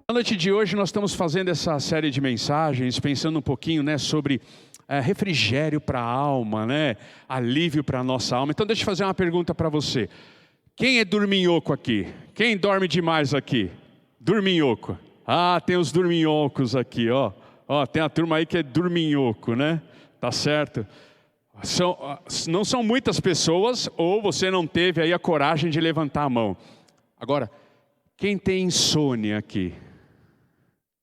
Na noite de hoje nós estamos fazendo essa série de mensagens, pensando um pouquinho, sobre refrigério para a alma, alívio para a nossa alma. Então deixa eu fazer uma pergunta para você. Quem é dorminhoco aqui? Quem dorme demais aqui? Dorminhoco. Ah, tem os dorminhocos aqui, ó. Tem a turma aí que é dorminhoco, Tá certo? Não são muitas pessoas, ou você não teve aí a coragem de levantar a mão. Agora, quem tem insônia aqui?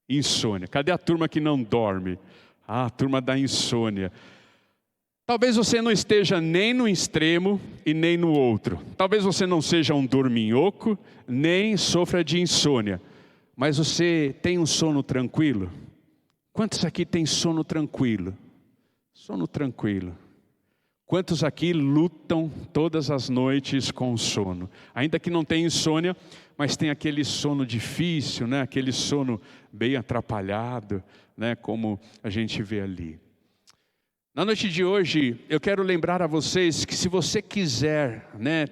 Insônia. Cadê a turma que não dorme? A turma da insônia. Talvez você não esteja nem no extremo e nem no outro. Talvez você não seja um dorminhoco, nem sofra de insônia. Mas você tem um sono tranquilo? Quantos aqui tem sono tranquilo? Sono tranquilo. Quantos aqui lutam todas as noites com sono? Ainda que não tenha insônia, mas tem aquele sono difícil, aquele sono bem atrapalhado, como a gente vê ali. Na noite de hoje, eu quero lembrar a vocês que se você quiser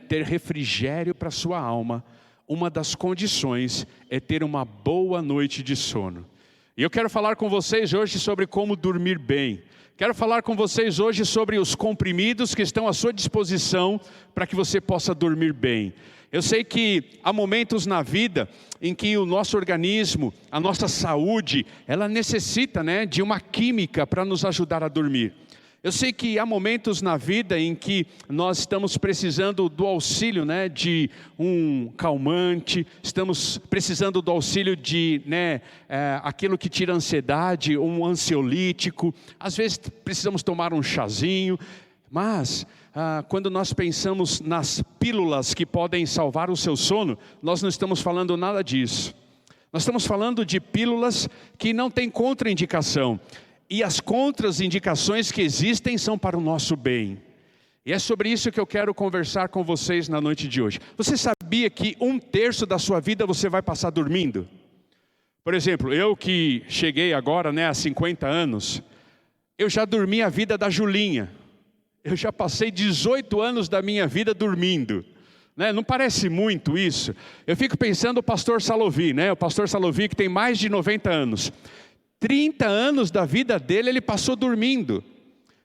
ter refrigério para a sua alma, uma das condições é ter uma boa noite de sono. E eu quero falar com vocês hoje sobre como dormir bem. Quero falar com vocês hoje sobre os comprimidos que estão à sua disposição para que você possa dormir bem. Eu sei que há momentos na vida em que o nosso organismo, a nossa saúde, ela necessita de uma química para nos ajudar a dormir. Eu sei que há momentos na vida em que nós estamos precisando do auxílio de um calmante, estamos precisando do auxílio de aquilo que tira a ansiedade, um ansiolítico. Às vezes precisamos tomar um chazinho, mas quando nós pensamos nas pílulas que podem salvar o seu sono, nós não estamos falando nada disso. Nós estamos falando de pílulas que não têm contraindicação. E as contraindicações que existem são para o nosso bem. E é sobre isso que eu quero conversar com vocês na noite de hoje. Você sabia que 1/3 da sua vida você vai passar dormindo? Por exemplo, eu que cheguei agora a 50 anos, eu já dormi a vida da Julinha. Eu já passei 18 anos da minha vida dormindo. Não parece muito isso? Eu fico pensando o pastor Salovi, o pastor Salovi que tem mais de 90 anos. 30 anos da vida dele ele passou dormindo.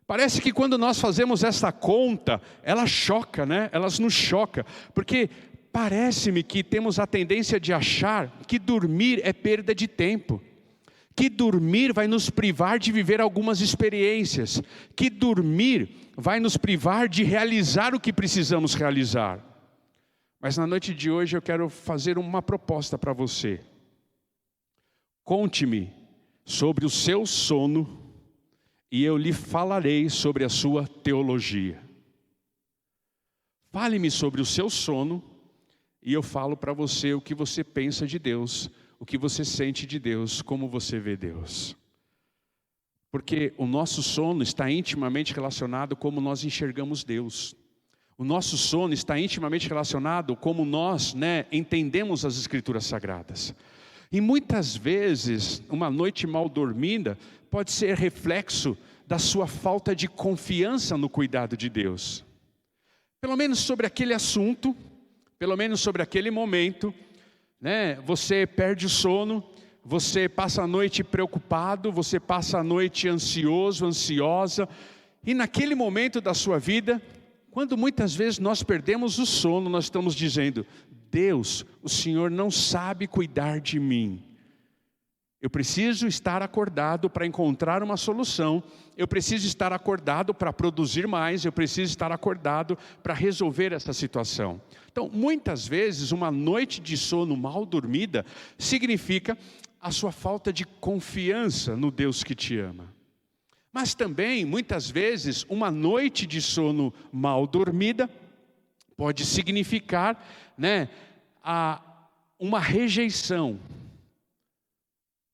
Parece que quando nós fazemos essa conta, ela choca, ela nos choca. Porque parece-me que temos a tendência de achar que dormir é perda de tempo. Que dormir vai nos privar de viver algumas experiências. Que dormir vai nos privar de realizar o que precisamos realizar. Mas na noite de hoje eu quero fazer uma proposta para você. Conte-me sobre o seu sono e eu lhe falarei sobre a sua teologia. Fale-me sobre o seu sono e eu falo para você o que você pensa de Deus, o que você sente de Deus, como você vê Deus. Porque o nosso sono está intimamente relacionado com como nós enxergamos Deus. O nosso sono está intimamente relacionado com como nós entendemos as Escrituras Sagradas. E muitas vezes, uma noite mal dormida pode ser reflexo da sua falta de confiança no cuidado de Deus. Pelo menos sobre aquele assunto, pelo menos sobre aquele momento, você perde o sono, você passa a noite preocupado, você passa a noite ansioso, ansiosa. E naquele momento da sua vida, quando muitas vezes nós perdemos o sono, nós estamos dizendo: Deus, o Senhor não sabe cuidar de mim. Eu preciso estar acordado para encontrar uma solução. Eu preciso estar acordado para produzir mais. Eu preciso estar acordado para resolver essa situação. Então, muitas vezes, uma noite de sono mal dormida significa a sua falta de confiança no Deus que te ama. Mas também, muitas vezes, uma noite de sono mal dormida pode significar uma rejeição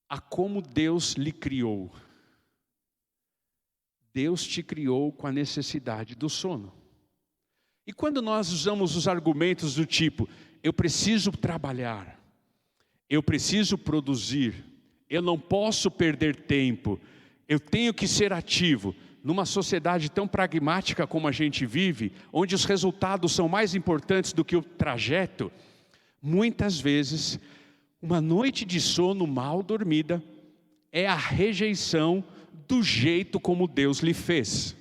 a como Deus lhe criou. Deus te criou com a necessidade do sono. E quando nós usamos os argumentos do tipo: eu preciso trabalhar, eu preciso produzir, eu não posso perder tempo, eu tenho que ser ativo. Numa sociedade tão pragmática como a gente vive, onde os resultados são mais importantes do que o trajeto, muitas vezes Uma noite de sono mal dormida é a rejeição do jeito como Deus lhe fez.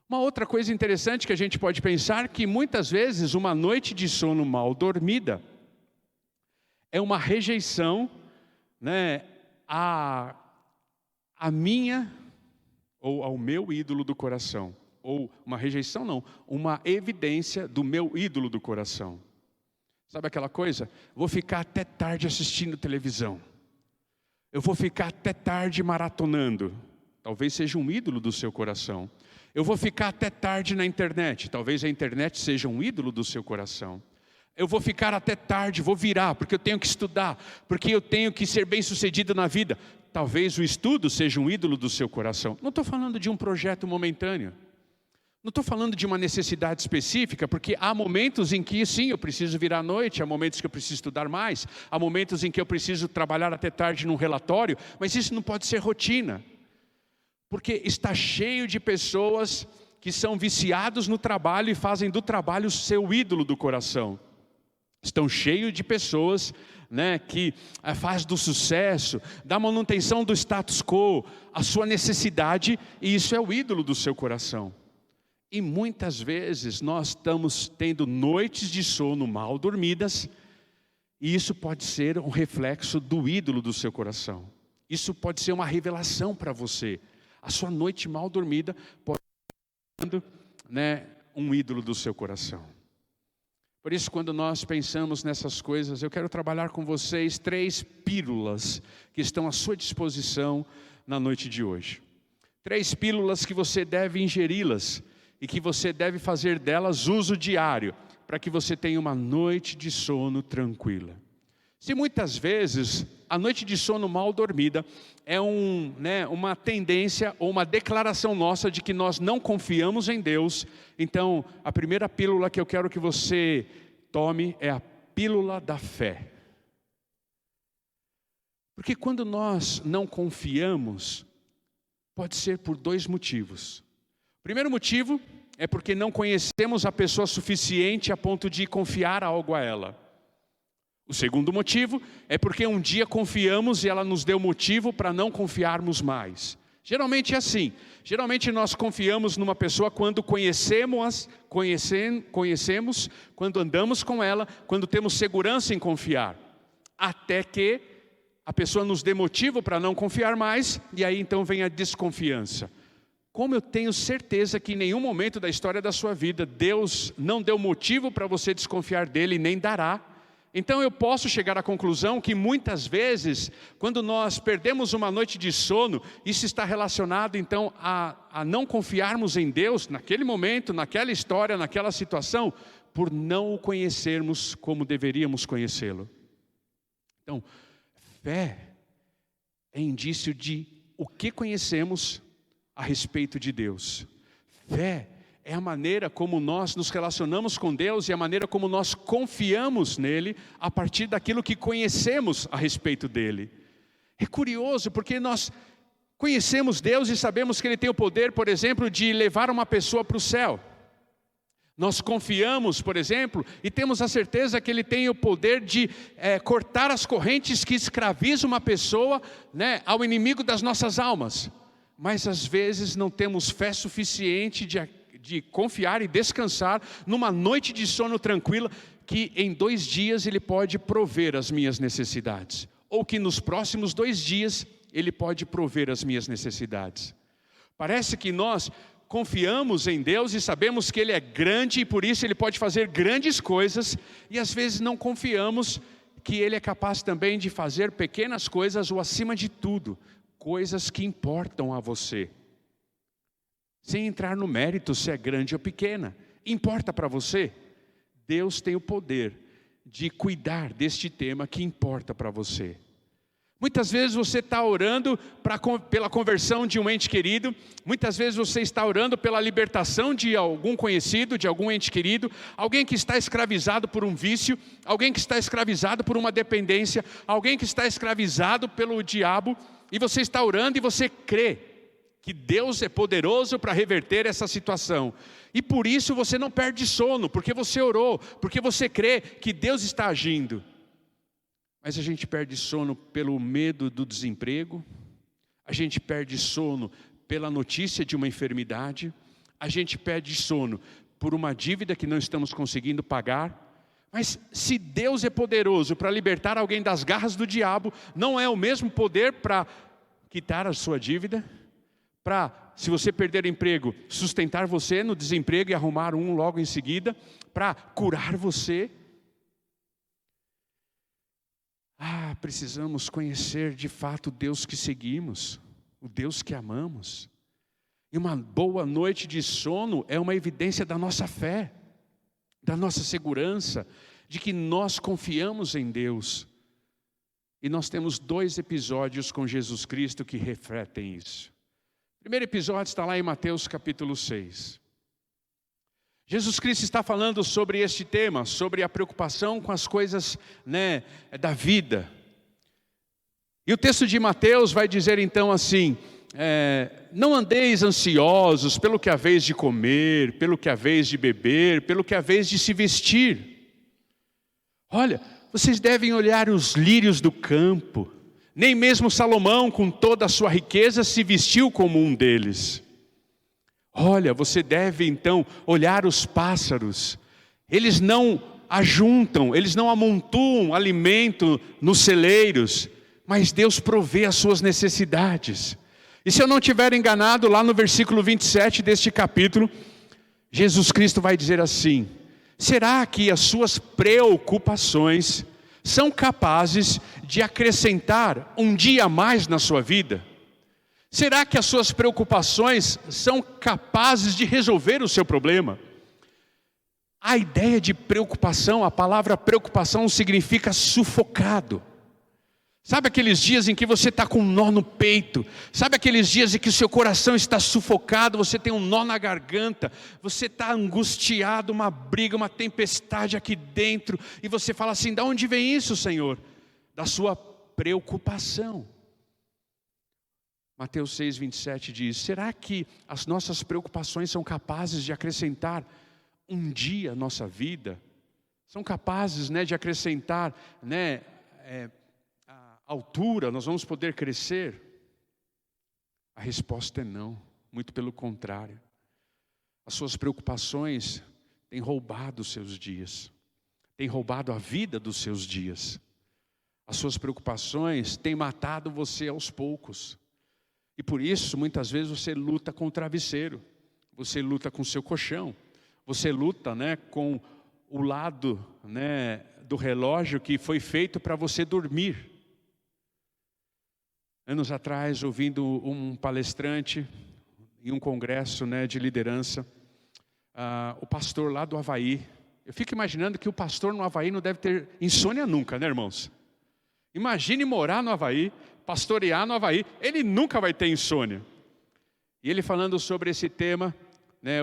Uma outra coisa interessante que a gente pode pensar, que muitas vezes uma noite de sono mal dormida é uma rejeição, né, a minha ou ao meu ídolo do coração. Ou uma rejeição não, uma evidência do meu ídolo do coração. Sabe aquela coisa? Vou ficar até tarde assistindo televisão. Eu vou ficar até tarde maratonando. Talvez seja um ídolo do seu coração. Eu vou ficar até tarde na internet. Talvez a internet seja um ídolo do seu coração. Eu vou ficar até tarde, vou virar, porque eu tenho que estudar, porque eu tenho que ser bem-sucedido na vida. Talvez o estudo seja um ídolo do seu coração. Não estou falando de um projeto momentâneo. Não estou falando de uma necessidade específica, porque há momentos em que sim, eu preciso virar à noite, há momentos que eu preciso estudar mais, há momentos em que eu preciso trabalhar até tarde num relatório, mas isso não pode ser rotina. Porque está cheio de pessoas que são viciados no trabalho e fazem do trabalho seu ídolo do coração. Estão cheios de pessoas, né, que faz do sucesso, da manutenção do status quo, a sua necessidade, e isso é o ídolo do seu coração. E muitas vezes nós estamos tendo noites de sono mal dormidas, e isso pode ser um reflexo do ídolo do seu coração. Isso pode ser uma revelação para você. A sua noite mal dormida pode ser, né, um ídolo do seu coração. Por isso, quando nós pensamos nessas coisas, eu quero trabalhar com vocês 3 pílulas que estão à sua disposição na noite de hoje. 3 pílulas que você deve ingeri-las e que você deve fazer delas uso diário, para que você tenha uma noite de sono tranquila. Se muitas vezes a noite de sono mal dormida é uma tendência ou uma declaração nossa de que nós não confiamos em Deus, então a primeira pílula que eu quero que você tome é a pílula da fé. Porque quando nós não confiamos, pode ser por 2 motivos. O primeiro motivo é porque não conhecemos a pessoa suficiente a ponto de confiar algo a ela. O segundo motivo é porque um dia confiamos e ela nos deu motivo para não confiarmos mais. Geralmente é assim. Geralmente nós confiamos numa pessoa quando conhecemos, quando andamos com ela, quando temos segurança em confiar. Até que a pessoa nos dê motivo para não confiar mais, e aí então vem a desconfiança. Como eu tenho certeza que em nenhum momento da história da sua vida, Deus não deu motivo para você desconfiar dele, nem dará. Então eu posso chegar à conclusão que muitas vezes, quando nós perdemos uma noite de sono, isso está relacionado então a não confiarmos em Deus, naquele momento, naquela história, naquela situação, por não o conhecermos como deveríamos conhecê-lo. Então, fé é indício de o que conhecemos a respeito de Deus. Fé é a maneira como nós nos relacionamos com Deus e a maneira como nós confiamos nele a partir daquilo que conhecemos a respeito dele. É curioso porque nós conhecemos Deus e sabemos que ele tem o poder, por exemplo, de levar uma pessoa para o céu. Nós confiamos, por exemplo, e temos a certeza que ele tem o poder de cortar as correntes que escravizam uma pessoa, né, ao inimigo das nossas almas. Mas às vezes não temos fé suficiente de confiar e descansar numa noite de sono tranquila, que em 2 dias ele pode prover as minhas necessidades, ou que nos próximos 2 dias ele pode prover as minhas necessidades. Parece que nós confiamos em Deus e sabemos que ele é grande e por isso ele pode fazer grandes coisas, e às vezes não confiamos que ele é capaz também de fazer pequenas coisas, ou acima de tudo, coisas que importam a você. Sem entrar no mérito se é grande ou pequena, importa para você? Deus tem o poder de cuidar deste tema que importa para você. Muitas vezes você está orando pela conversão de um ente querido, muitas vezes você está orando pela libertação de algum conhecido, de algum ente querido, alguém que está escravizado por um vício, alguém que está escravizado por uma dependência, alguém que está escravizado pelo diabo, e você está orando e você crê que Deus é poderoso para reverter essa situação. E por isso você não perde sono, porque você orou, porque você crê que Deus está agindo. Mas a gente perde sono pelo medo do desemprego, a gente perde sono pela notícia de uma enfermidade, a gente perde sono por uma dívida que não estamos conseguindo pagar. Mas se Deus é poderoso para libertar alguém das garras do diabo, não é o mesmo poder para quitar a sua dívida? Para, se você perder o emprego, sustentar você no desemprego e arrumar um logo em seguida? Para curar você? Precisamos conhecer de fato o Deus que seguimos, o Deus que amamos. E uma boa noite de sono é uma evidência da nossa fé, da nossa segurança, de que nós confiamos em Deus. E nós temos 2 episódios com Jesus Cristo que refletem isso. O primeiro episódio está lá em Mateus capítulo 6. Jesus Cristo está falando sobre este tema, sobre a preocupação com as coisas, da vida. E o texto de Mateus vai dizer então assim: não andeis ansiosos pelo que haveis de comer, pelo que haveis de beber, pelo que haveis de se vestir. Olha, vocês devem olhar os lírios do campo. Nem mesmo Salomão, com toda a sua riqueza, se vestiu como um deles. Olha, você deve então olhar os pássaros. Eles não ajuntam, eles não amontoam alimento nos celeiros, mas Deus provê as suas necessidades. E se eu não estiver enganado, lá no versículo 27 deste capítulo, Jesus Cristo vai dizer assim: será que as suas preocupações são capazes de acrescentar um dia a mais na sua vida? Será que as suas preocupações são capazes de resolver o seu problema? A ideia de preocupação, a palavra preocupação significa sufocado. Sabe aqueles dias em que você está com um nó no peito? Sabe aqueles dias em que o seu coração está sufocado, você tem um nó na garganta, você está angustiado, uma briga, uma tempestade aqui dentro, e você fala assim: de onde vem isso, Senhor? Da sua preocupação. Mateus 6, 27 diz: será que as nossas preocupações são capazes de acrescentar um dia à nossa vida? São capazes de acrescentar altura, nós vamos poder crescer? A resposta é não, muito pelo contrário. As suas preocupações têm roubado os seus dias, têm roubado a vida dos seus dias. As suas preocupações têm matado você aos poucos. E por isso, muitas vezes você luta com o travesseiro, você luta com o seu colchão, você luta com o lado do relógio que foi feito para você dormir. Anos atrás, ouvindo um palestrante em um congresso de liderança, o pastor lá do Havaí, eu fico imaginando que o pastor no Havaí não deve ter insônia nunca, irmãos? Imagine morar no Havaí, pastorear no Havaí, ele nunca vai ter insônia. E ele falando sobre esse tema,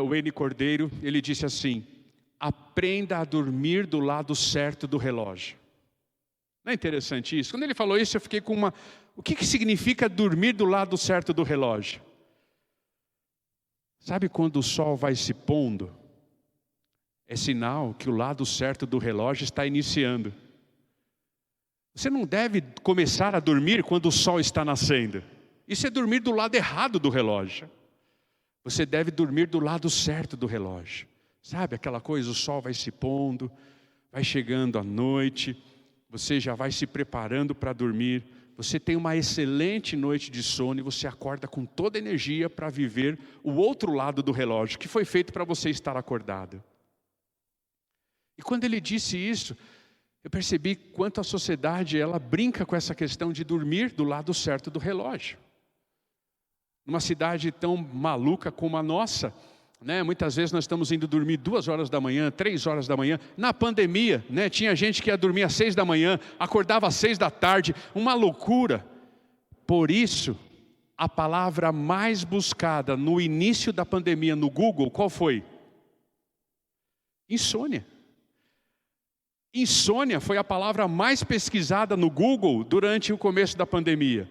o Eni Cordeiro, ele disse assim: aprenda a dormir do lado certo do relógio. Não é interessante isso? Quando ele falou isso, eu fiquei com uma... O que significa dormir do lado certo do relógio? Sabe quando o sol vai se pondo? É sinal que o lado certo do relógio está iniciando. Você não deve começar a dormir quando o sol está nascendo. Isso é dormir do lado errado do relógio. Você deve dormir do lado certo do relógio. Sabe aquela coisa, o sol vai se pondo, vai chegando a noite, você já vai se preparando para dormir. Você tem uma excelente noite de sono e você acorda com toda a energia para viver o outro lado do relógio, que foi feito para você estar acordado. E quando ele disse isso, eu percebi quanto a sociedade ela brinca com essa questão de dormir do lado certo do relógio. Numa cidade tão maluca como a nossa, muitas vezes nós estamos indo dormir 2 horas da manhã, 3 horas da manhã. Na pandemia, tinha gente que ia dormir às 6 da manhã, acordava às 6 da tarde, uma loucura. Por isso, a palavra mais buscada no início da pandemia no Google, qual foi? Insônia. Insônia foi a palavra mais pesquisada no Google durante o começo da pandemia.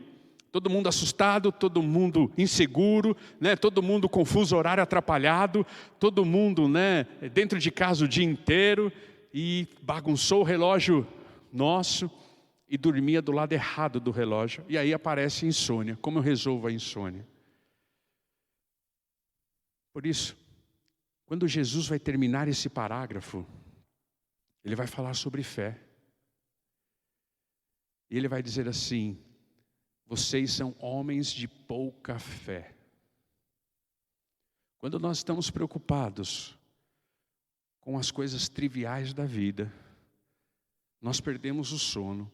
Todo mundo assustado, todo mundo inseguro, todo mundo confuso, horário atrapalhado, todo mundo dentro de casa o dia inteiro e bagunçou o relógio nosso. e dormia do lado errado do relógio. E aí aparece insônia. Como eu resolvo a insônia? Por isso, quando Jesus vai terminar esse parágrafo, ele vai falar sobre fé. E ele vai dizer assim: vocês são homens de pouca fé. Quando nós estamos preocupados com as coisas triviais da vida, nós perdemos o sono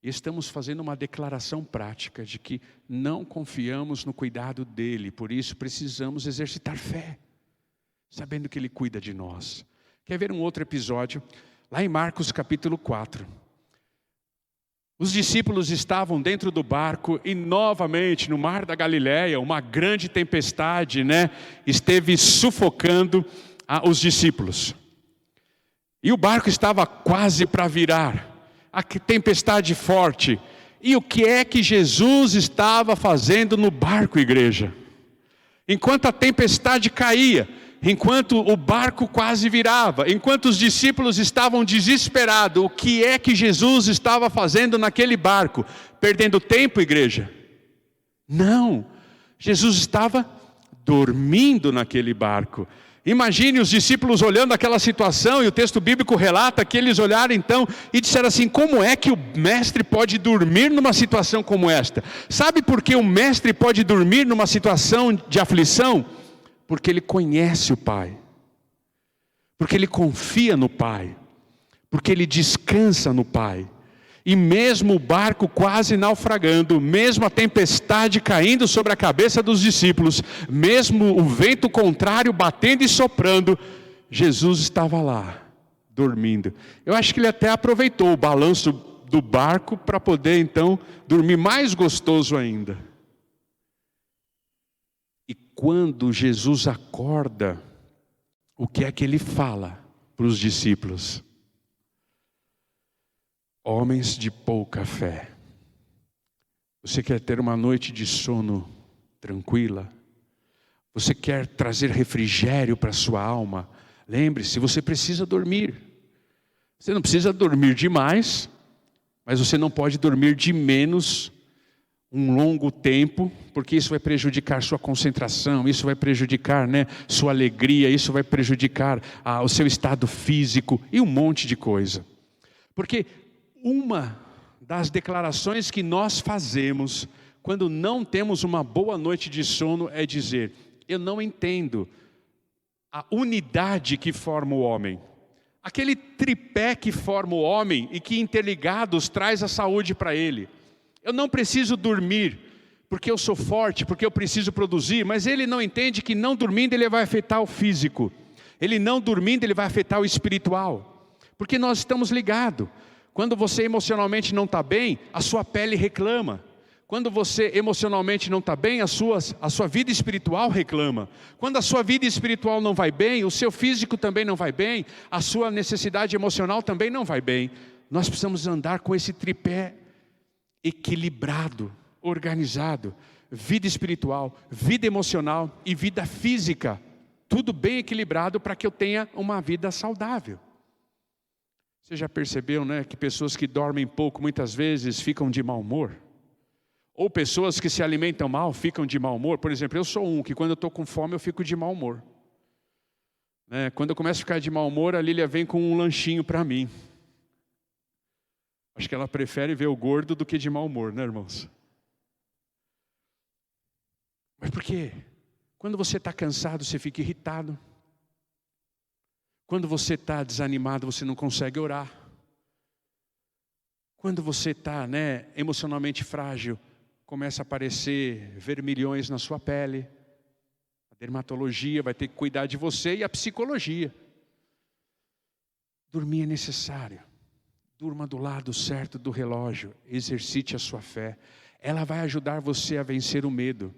e estamos fazendo uma declaração prática de que não confiamos no cuidado dele. Por isso precisamos exercitar fé, sabendo que ele cuida de nós. Quer ver um outro episódio? Lá em Marcos capítulo 4. Os discípulos estavam dentro do barco e novamente no mar da Galileia, uma grande tempestade, esteve sufocando os discípulos. E o barco estava quase para virar, a tempestade forte. E o que é que Jesus estava fazendo no barco, igreja? Enquanto a tempestade caía, enquanto o barco quase virava, enquanto os discípulos estavam desesperados, o que é que Jesus estava fazendo naquele barco? Perdendo tempo, igreja? Não, Jesus estava dormindo naquele barco. Imagine os discípulos olhando aquela situação, e o texto bíblico relata que eles olharam então e disseram assim: como é que o mestre pode dormir numa situação como esta? Sabe por que o mestre pode dormir numa situação de aflição? Porque ele conhece o Pai, porque ele confia no Pai, porque ele descansa no Pai. E mesmo o barco quase naufragando, mesmo a tempestade caindo sobre a cabeça dos discípulos, mesmo o vento contrário batendo e soprando, Jesus estava lá, dormindo. Eu acho que ele até aproveitou o balanço do barco para poder então dormir mais gostoso ainda. E quando Jesus acorda, o que é que ele fala para os discípulos? Homens de pouca fé. Você quer ter uma noite de sono tranquila? Você quer trazer refrigério para a sua alma? Lembre-se, você precisa dormir. Você não precisa dormir demais, mas você não pode dormir de menos um longo tempo, porque isso vai prejudicar sua concentração, isso vai prejudicar sua alegria, isso vai prejudicar o seu estado físico e um monte de coisa. Porque uma das declarações que nós fazemos quando não temos uma boa noite de sono é dizer: eu não entendo a unidade que forma o homem, aquele tripé que forma o homem e que interligados traz a saúde para ele. Eu não preciso dormir porque eu sou forte, porque eu preciso produzir, mas ele não entende que não dormindo ele vai afetar o físico, ele não dormindo ele vai afetar o espiritual, porque nós estamos ligados. Quando você emocionalmente não está bem, a sua pele reclama. Quando você emocionalmente não está bem, a sua vida espiritual reclama. Quando a sua vida espiritual não vai bem, o seu físico também não vai bem, a sua necessidade emocional também não vai bem. Nós precisamos andar com esse tripé equilibrado, organizado. Vida espiritual, vida emocional e vida física. Tudo bem equilibrado para que eu tenha uma vida saudável. Você já percebeu, que pessoas que dormem pouco muitas vezes ficam de mau humor? Ou pessoas que se alimentam mal ficam de mau humor? Por exemplo, eu sou um que quando eu estou com fome eu fico de mau humor. Quando eu começo a ficar de mau humor, a Lília vem com um lanchinho para mim. Acho que ela prefere ver o gordo do que de mau humor, irmãos? Mas por quê? Quando você está cansado, você fica irritado. Quando você está desanimado, você não consegue orar. Quando você está emocionalmente frágil, começa a aparecer vermelhões na sua pele. A dermatologia vai ter que cuidar de você e a psicologia. Dormir é necessário. Durma do lado certo do relógio. Exercite a sua fé. Ela vai ajudar você a vencer o medo.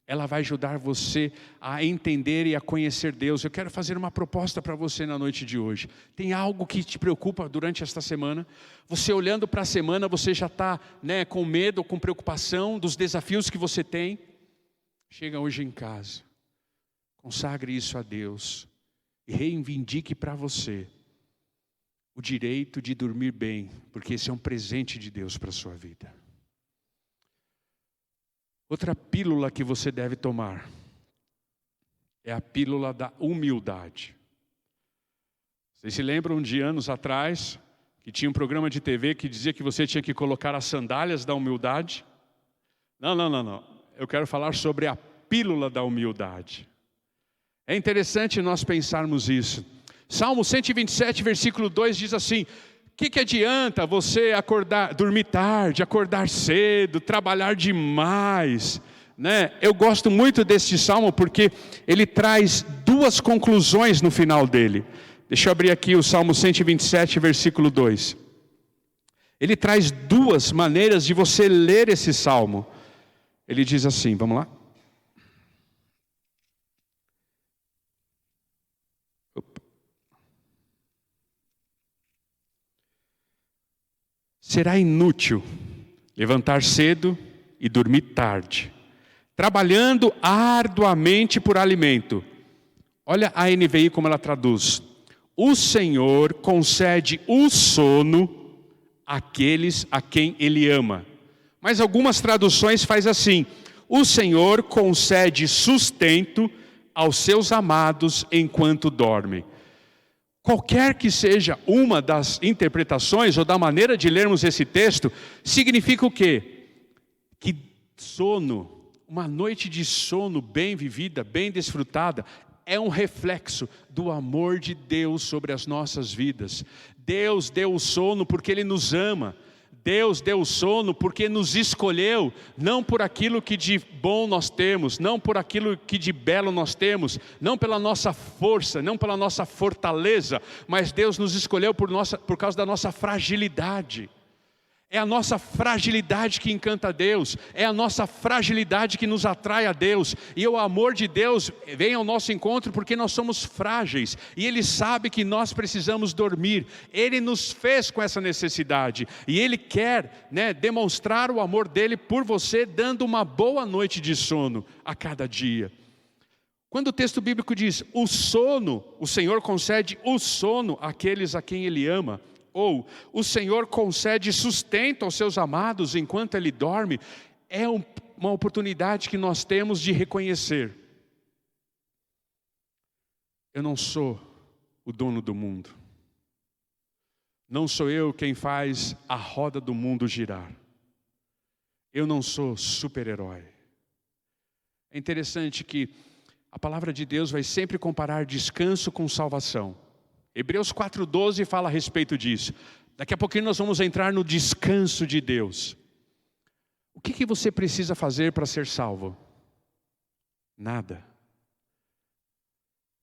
Ela vai ajudar você a entender e a conhecer Deus. Eu quero fazer uma proposta para você na noite de hoje. Tem algo que te preocupa durante esta semana? Você olhando para a semana, você já está com medo, com preocupação dos desafios que você tem? Chega hoje em casa. Consagre isso a Deus. E reivindique para você o direito de dormir bem, porque esse é um presente de Deus para a sua vida. Outra pílula que você deve tomar é a pílula da humildade. Vocês se lembram de anos atrás, que tinha um programa de TV que dizia que você tinha que colocar as sandálias da humildade? Não. Eu quero falar sobre a pílula da humildade. É interessante nós pensarmos isso. Salmo 127, versículo 2 diz assim: o que adianta você dormir tarde, acordar cedo, trabalhar demais? Né? Eu gosto muito deste salmo porque ele traz duas conclusões no final dele. Deixa eu abrir aqui o Salmo 127, versículo 2. Ele traz duas maneiras de você ler esse salmo. Ele diz assim, vamos lá? Será inútil levantar cedo e dormir tarde, trabalhando arduamente por alimento. Olha a NVI como ela traduz. O Senhor concede o sono àqueles a quem Ele ama. Mas algumas traduções faz assim: o Senhor concede sustento aos seus amados enquanto dormem. Qualquer que seja uma das interpretações ou da maneira de lermos esse texto, significa o quê? Que sono, uma noite de sono bem vivida, bem desfrutada, é um reflexo do amor de Deus sobre as nossas vidas. Deus deu o sono porque Ele nos ama. Deus deu o sono porque nos escolheu, não por aquilo que de bom nós temos, não por aquilo que de belo nós temos, não pela nossa força, não pela nossa fortaleza, mas Deus nos escolheu por causa da nossa fragilidade. É a nossa fragilidade que encanta a Deus, é a nossa fragilidade que nos atrai a Deus, e o amor de Deus vem ao nosso encontro porque nós somos frágeis, e Ele sabe que nós precisamos dormir. Ele nos fez com essa necessidade, e Ele quer, demonstrar o amor dEle por você, dando uma boa noite de sono a cada dia. Quando o texto bíblico diz, o sono, o Senhor concede o sono àqueles a quem Ele ama, ou o Senhor concede sustento aos seus amados enquanto Ele dorme, é uma oportunidade que nós temos de reconhecer: eu não sou o dono do mundo, não sou eu quem faz a roda do mundo girar, eu não sou super-herói. É interessante que a palavra de Deus vai sempre comparar descanso com salvação. Hebreus 4:12 fala a respeito disso. Daqui a pouquinho nós vamos entrar no descanso de Deus. O que você precisa fazer para ser salvo? Nada.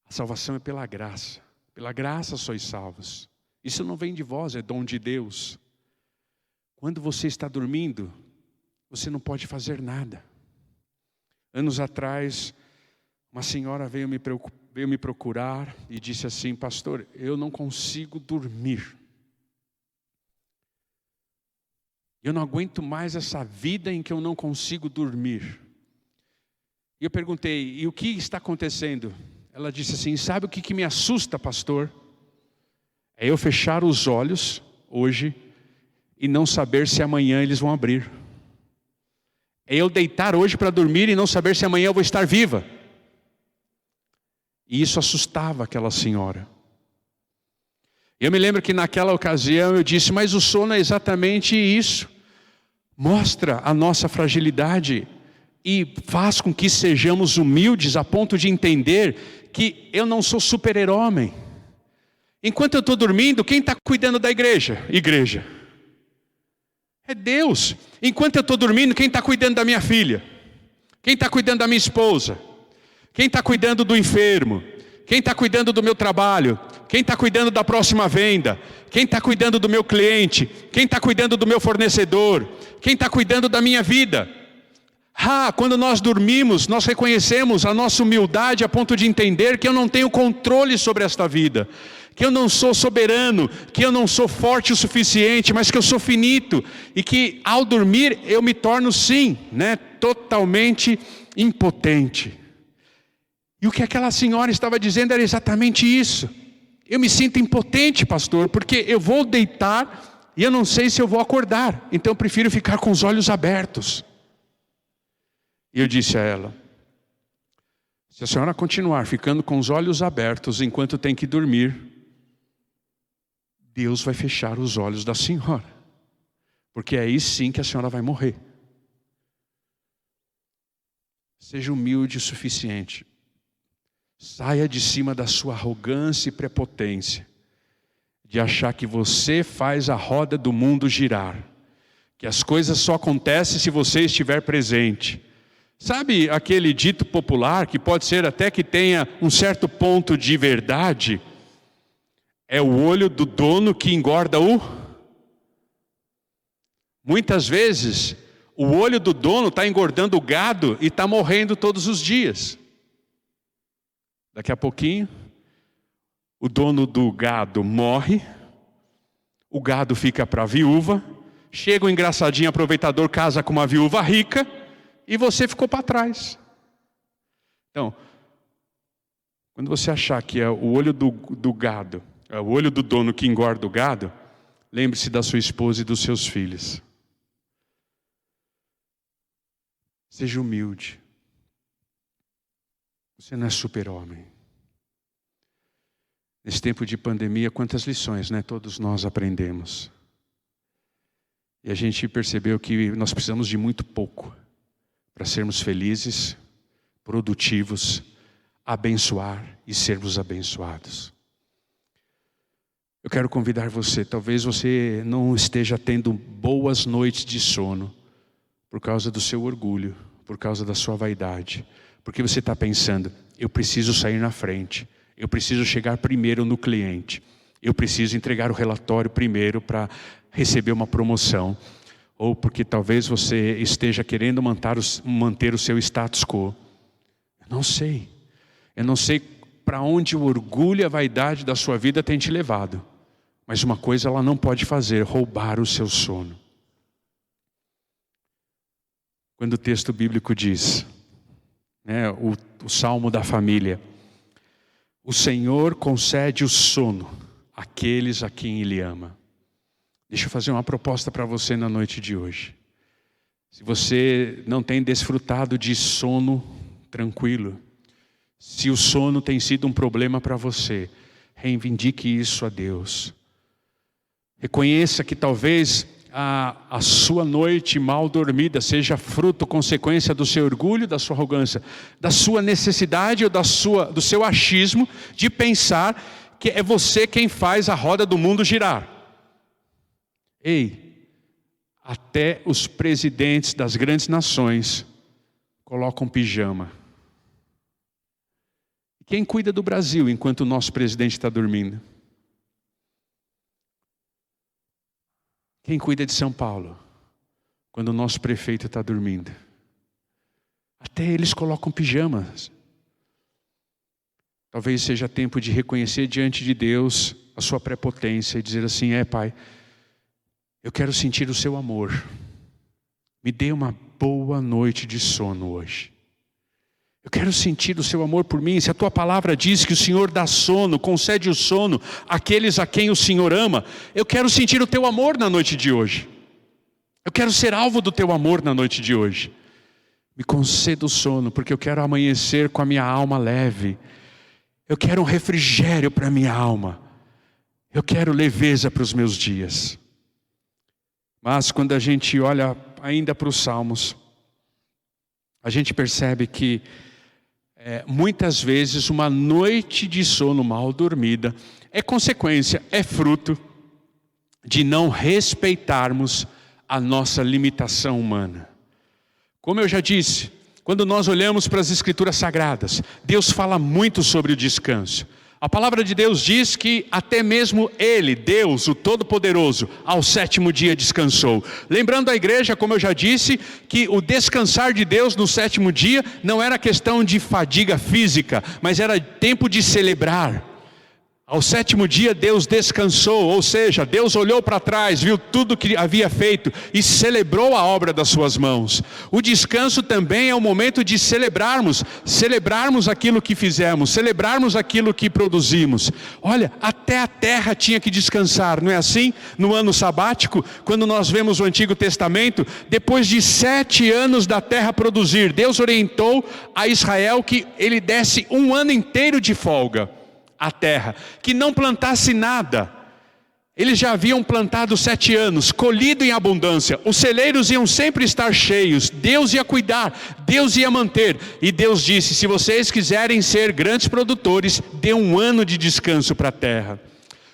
A salvação é pela graça. Pela graça sois salvos. Isso não vem de vós, é dom de Deus. Quando você está dormindo, você não pode fazer nada. Anos atrás, uma senhora veio me procurar e disse assim: pastor, eu não consigo dormir. Eu não aguento mais essa vida em que eu não consigo dormir. E eu perguntei: e o que está acontecendo? Ela disse assim: sabe o que me assusta, pastor? É eu fechar os olhos hoje e não saber se amanhã eles vão abrir. É eu deitar hoje para dormir e não saber se amanhã eu vou estar viva. E isso assustava aquela senhora. Eu me lembro que naquela ocasião eu disse: mas o sono é exatamente isso. Mostra a nossa fragilidade e faz com que sejamos humildes a ponto de entender que eu não sou super-herói. Enquanto eu estou dormindo, quem está cuidando da igreja? Igreja. É Deus. Enquanto eu estou dormindo, quem está cuidando da minha filha? Quem está cuidando da minha esposa? Quem está cuidando do enfermo? Quem está cuidando do meu trabalho? Quem está cuidando da próxima venda? Quem está cuidando do meu cliente? Quem está cuidando do meu fornecedor? Quem está cuidando da minha vida? Quando nós dormimos, nós reconhecemos a nossa humildade a ponto de entender que eu não tenho controle sobre esta vida, que eu não sou soberano, que eu não sou forte o suficiente, mas que eu sou finito, e que ao dormir eu me torno sim, totalmente impotente. E o que aquela senhora estava dizendo era exatamente isso. Eu me sinto impotente, pastor, porque eu vou deitar e eu não sei se eu vou acordar. Então eu prefiro ficar com os olhos abertos. E eu disse a ela: se a senhora continuar ficando com os olhos abertos enquanto tem que dormir, Deus vai fechar os olhos da senhora. Porque é aí sim que a senhora vai morrer. Seja humilde o suficiente. Saia de cima da sua arrogância e prepotência, de achar que você faz a roda do mundo girar, que as coisas só acontecem se você estiver presente. Sabe aquele dito popular, que pode ser até que tenha um certo ponto de verdade? É o olho do dono que engorda o... Muitas vezes, o olho do dono está engordando o gado e está morrendo todos os dias. Daqui a pouquinho, o dono do gado morre, o gado fica para a viúva, chega um engraçadinho aproveitador, casa com uma viúva rica, e você ficou para trás. Então, quando você achar que é o olho do gado, é o olho do dono que engorda o gado, lembre-se da sua esposa e dos seus filhos. Seja humilde. Você não é super-homem. Nesse tempo de pandemia, quantas lições, né? Todos nós aprendemos. E a gente percebeu que nós precisamos de muito pouco para sermos felizes, produtivos, abençoar e sermos abençoados. Eu quero convidar você, talvez você não esteja tendo boas noites de sono por causa do seu orgulho, por causa da sua vaidade, porque você está pensando: eu preciso sair na frente, eu preciso chegar primeiro no cliente, eu preciso entregar o relatório primeiro para receber uma promoção. Ou porque talvez você esteja querendo manter o seu status quo. Eu não sei para onde o orgulho e a vaidade da sua vida tem te levado. Mas uma coisa ela não pode fazer: roubar o seu sono. Quando o texto bíblico diz, né, o Salmo da família: o Senhor concede o sono àqueles a quem Ele ama. Deixa eu fazer uma proposta para você na noite de hoje. Se você não tem desfrutado de sono tranquilo, se o sono tem sido um problema para você, reivindique isso a Deus. Reconheça que talvez a sua noite mal dormida seja fruto, consequência do seu orgulho, da sua arrogância, da sua necessidade ou do seu achismo de pensar que é você quem faz a roda do mundo girar. Ei, até os presidentes das grandes nações colocam pijama. Quem cuida do Brasil enquanto o nosso presidente está dormindo? Quem cuida de São Paulo quando o nosso prefeito está dormindo? Até eles colocam pijamas. Talvez seja tempo de reconhecer diante de Deus a sua prepotência e dizer assim: Pai, eu quero sentir o seu amor. Me dê uma boa noite de sono hoje. Eu quero sentir o seu amor por mim. Se a tua palavra diz que o Senhor dá sono, concede o sono àqueles a quem o Senhor ama, eu quero sentir o teu amor na noite de hoje. Eu quero ser alvo do teu amor na noite de hoje. Me conceda o sono, porque eu quero amanhecer com a minha alma leve. Eu quero um refrigério para a minha alma. Eu quero leveza para os meus dias. Mas quando a gente olha ainda para os Salmos, a gente percebe que muitas vezes uma noite de sono mal dormida é consequência, é fruto de não respeitarmos a nossa limitação humana. Como eu já disse, quando nós olhamos para as Escrituras Sagradas, Deus fala muito sobre o descanso. A palavra de Deus diz que até mesmo Ele, Deus, o Todo-Poderoso, ao 7º dia descansou. Lembrando a igreja, como eu já disse, que o descansar de Deus no 7º dia não era questão de fadiga física, mas era tempo de celebrar. Ao sétimo dia Deus descansou, ou seja, Deus olhou para trás, viu tudo que havia feito e celebrou a obra das suas mãos. O descanso também é o momento de celebrarmos aquilo que fizemos, celebrarmos aquilo que produzimos. Olha, até a terra tinha que descansar, não é assim? No ano sabático, quando nós vemos o Antigo Testamento, depois de 7 anos da terra produzir, Deus orientou a Israel que ele desse um ano inteiro de folga a terra, que não plantasse nada. Eles já haviam plantado 7 anos, colhido em abundância, os celeiros iam sempre estar cheios, Deus ia cuidar, Deus ia manter, e Deus disse, se vocês quiserem ser grandes produtores, dê um ano de descanso para a terra.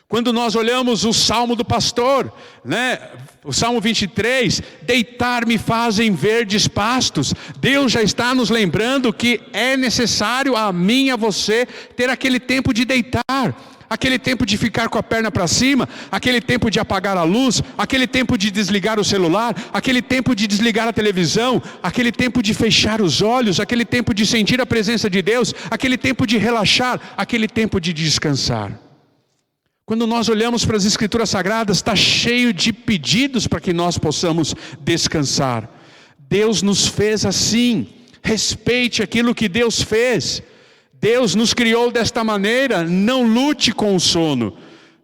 Quando nós olhamos o Salmo do pastor, né? O Salmo 23, deitar-me fazem verdes pastos. Deus já está nos lembrando que é necessário a mim e a você ter aquele tempo de deitar, aquele tempo de ficar com a perna para cima, aquele tempo de apagar a luz, aquele tempo de desligar o celular, aquele tempo de desligar a televisão, aquele tempo de fechar os olhos, aquele tempo de sentir a presença de Deus, aquele tempo de relaxar, aquele tempo de descansar. Quando nós olhamos para as Escrituras Sagradas, está cheio de pedidos para que nós possamos descansar. Deus nos fez assim, respeite aquilo que Deus fez. Deus nos criou desta maneira, não lute com o sono.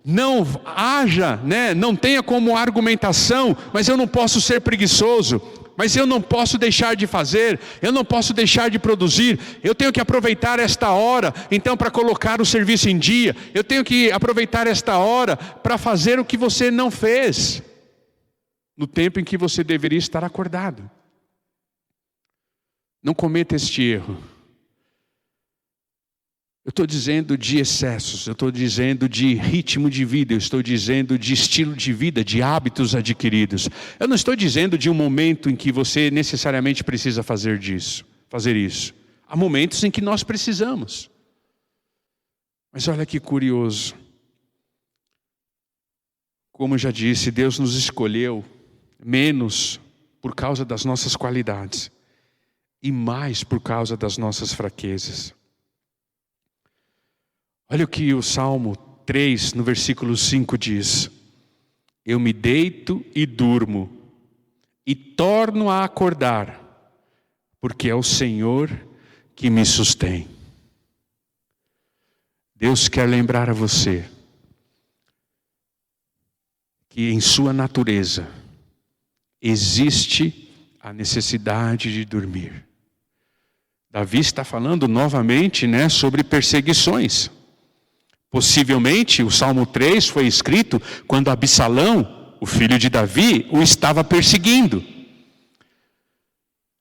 Não haja, né? Não tenha como argumentação, mas eu não posso ser preguiçoso. Mas eu não posso deixar de fazer, eu não posso deixar de produzir, eu tenho que aproveitar esta hora, então para colocar o serviço em dia, eu tenho que aproveitar esta hora para fazer o que você não fez, no tempo em que você deveria estar acordado. Não cometa este erro. Eu estou dizendo de excessos, eu estou dizendo de ritmo de vida, eu estou dizendo de estilo de vida, de hábitos adquiridos. Eu não estou dizendo de um momento em que você necessariamente precisa fazer isso. Há momentos em que nós precisamos. Mas olha que curioso. Como eu já disse, Deus nos escolheu menos por causa das nossas qualidades e mais por causa das nossas fraquezas. Olha o que o Salmo 3, no versículo 5 diz. Eu me deito e durmo, e torno a acordar, porque é o Senhor que me sustém. Deus quer lembrar a você que em sua natureza existe a necessidade de dormir. Davi está falando novamente, né, sobre perseguições. Possivelmente o Salmo 3 foi escrito quando Absalão, o filho de Davi, o estava perseguindo.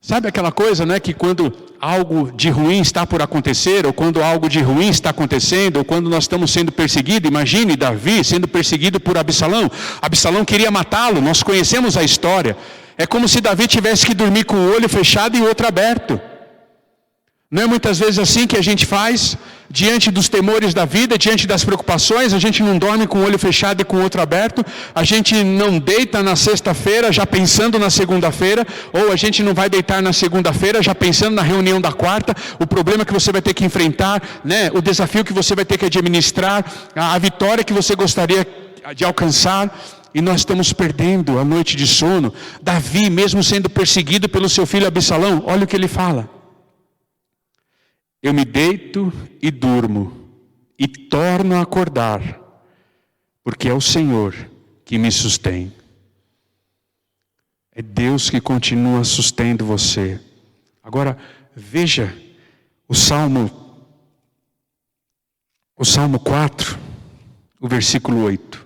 Sabe aquela coisa, né, que quando algo de ruim está por acontecer, ou quando algo de ruim está acontecendo, ou quando nós estamos sendo perseguidos, imagine Davi sendo perseguido por Absalão. Absalão queria matá-lo, nós conhecemos a história. É como se Davi tivesse que dormir com o olho fechado e o outro aberto. Não é muitas vezes assim que a gente faz, diante dos temores da vida, diante das preocupações, a gente não dorme com o olho fechado e com o outro aberto, a gente não deita na sexta-feira já pensando na segunda-feira, ou a gente não vai deitar na segunda-feira já pensando na reunião da quarta, o problema que você vai ter que enfrentar, né? O desafio que você vai ter que administrar, a vitória que você gostaria de alcançar. E nós estamos perdendo a noite de sono. Davi, mesmo sendo perseguido pelo seu filho Absalão, olha o que ele fala. Eu me deito e durmo, e torno a acordar, porque é o Senhor que me sustém. É Deus que continua sustendo você. Agora, veja o Salmo 4, o versículo 8.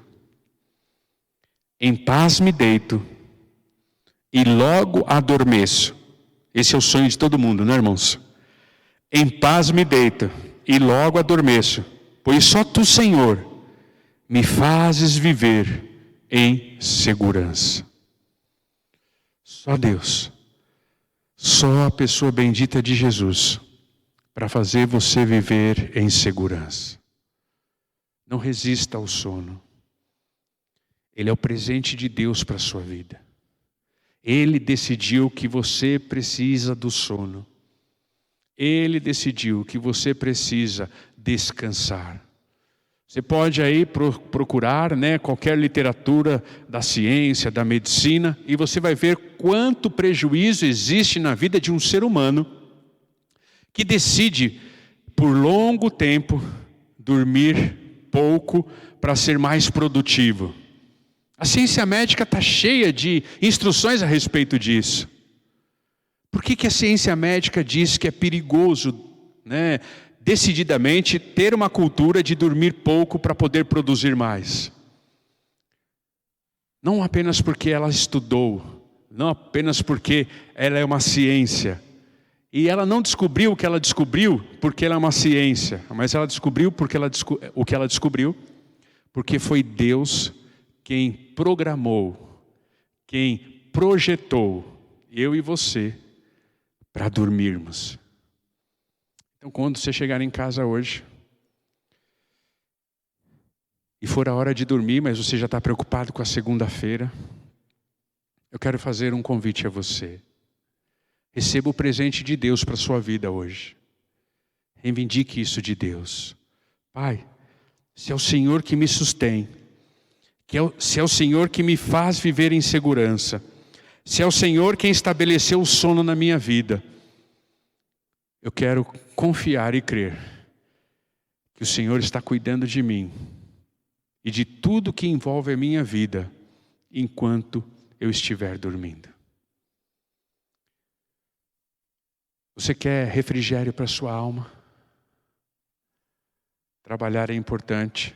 Em paz me deito, e logo adormeço. Esse é o sonho de todo mundo, né, irmãos? Em paz me deito e logo adormeço, pois só Tu, Senhor, me fazes viver em segurança. Só Deus, só a pessoa bendita de Jesus, para fazer você viver em segurança. Não resista ao sono. Ele é o presente de Deus para a sua vida. Ele decidiu que você precisa do sono. Ele decidiu que você precisa descansar. Você pode aí procurar, né, qualquer literatura da ciência, da medicina, e você vai ver quanto prejuízo existe na vida de um ser humano que decide, por longo tempo, dormir pouco para ser mais produtivo. A ciência médica está cheia de instruções a respeito disso. Por que a ciência médica diz que é perigoso, né, decididamente ter uma cultura de dormir pouco para poder produzir mais? Não apenas porque ela estudou, não apenas porque ela é uma ciência. E ela não descobriu o que ela descobriu porque ela é uma ciência, mas ela descobriu o que ela descobriu porque foi Deus quem programou, quem projetou eu e você para dormirmos. Então, quando você chegar em casa hoje e for a hora de dormir, mas você já está preocupado com a segunda-feira, eu quero fazer um convite a você. Receba o presente de Deus para a sua vida hoje. Reivindique isso de Deus. Pai, se é o Senhor que me sustém, se é o Senhor que me faz viver em segurança, se é o Senhor quem estabeleceu o sono na minha vida, eu quero confiar e crer que o Senhor está cuidando de mim e de tudo que envolve a minha vida enquanto eu estiver dormindo. Você quer refrigério para a sua alma? Trabalhar é importante.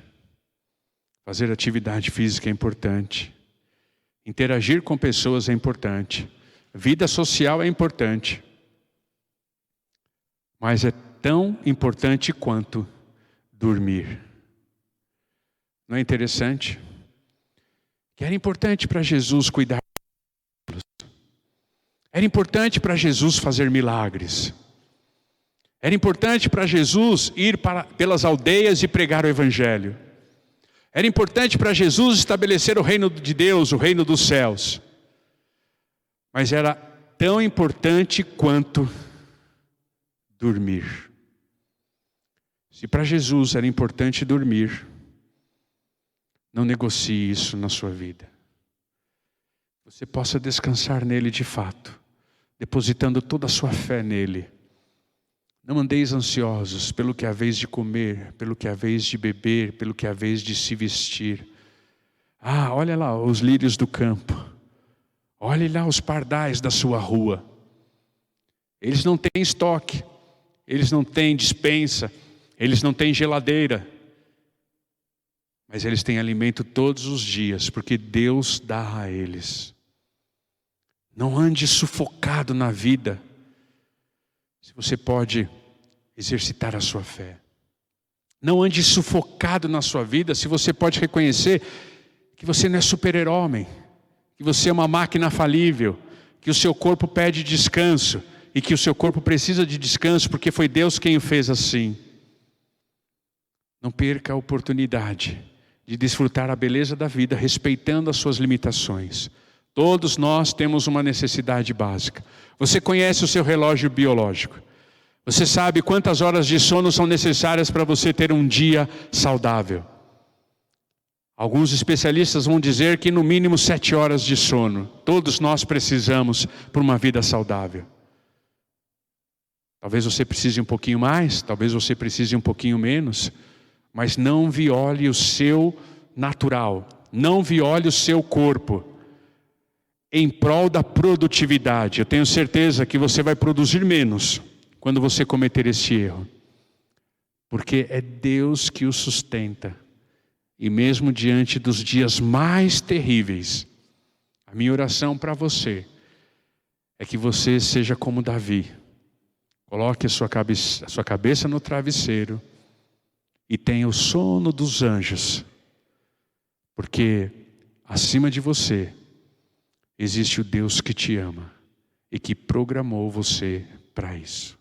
Fazer atividade física é importante. Interagir com pessoas é importante. Vida social é importante. Mas é tão importante quanto dormir. Não é interessante? Que era importante para Jesus cuidar. Era importante para Jesus fazer milagres. Era importante para Jesus ir pelas aldeias e pregar o Evangelho. Era importante para Jesus estabelecer o reino de Deus, o reino dos céus. Mas era tão importante quanto dormir. Se para Jesus era importante dormir, não negocie isso na sua vida. Você possa descansar nele de fato, depositando toda a sua fé nele. Não andeis ansiosos pelo que é a vez de comer, pelo que é a vez de beber, pelo que é a vez de se vestir. Ah, olha lá os lírios do campo. Olhe lá os pardais da sua rua. Eles não têm estoque, eles não têm despensa, eles não têm geladeira. Mas eles têm alimento todos os dias, porque Deus dá a eles. Não ande sufocado na vida, se você pode exercitar a sua fé. Não ande sufocado na sua vida, se você pode reconhecer que você não é super-herói, que você é uma máquina falível, que o seu corpo pede descanso, e que o seu corpo precisa de descanso, porque foi Deus quem o fez assim. Não perca a oportunidade de desfrutar a beleza da vida, respeitando as suas limitações. Todos nós temos uma necessidade básica. Você conhece o seu relógio biológico. Você sabe quantas horas de sono são necessárias para você ter um dia saudável. Alguns especialistas vão dizer que no mínimo 7 horas de sono. Todos nós precisamos por uma vida saudável. Talvez você precise um pouquinho mais, talvez você precise um pouquinho menos. Mas não viole o seu natural. Não viole o seu corpo em prol da produtividade. Eu tenho certeza que você vai produzir menos quando você cometer esse erro. Porque é Deus que o sustenta. E mesmo diante dos dias mais terríveis, a minha oração para você é que você seja como Davi. Coloque a sua cabeça no travesseiro e tenha o sono dos anjos. Porque acima de você existe o Deus que te ama e que programou você para isso.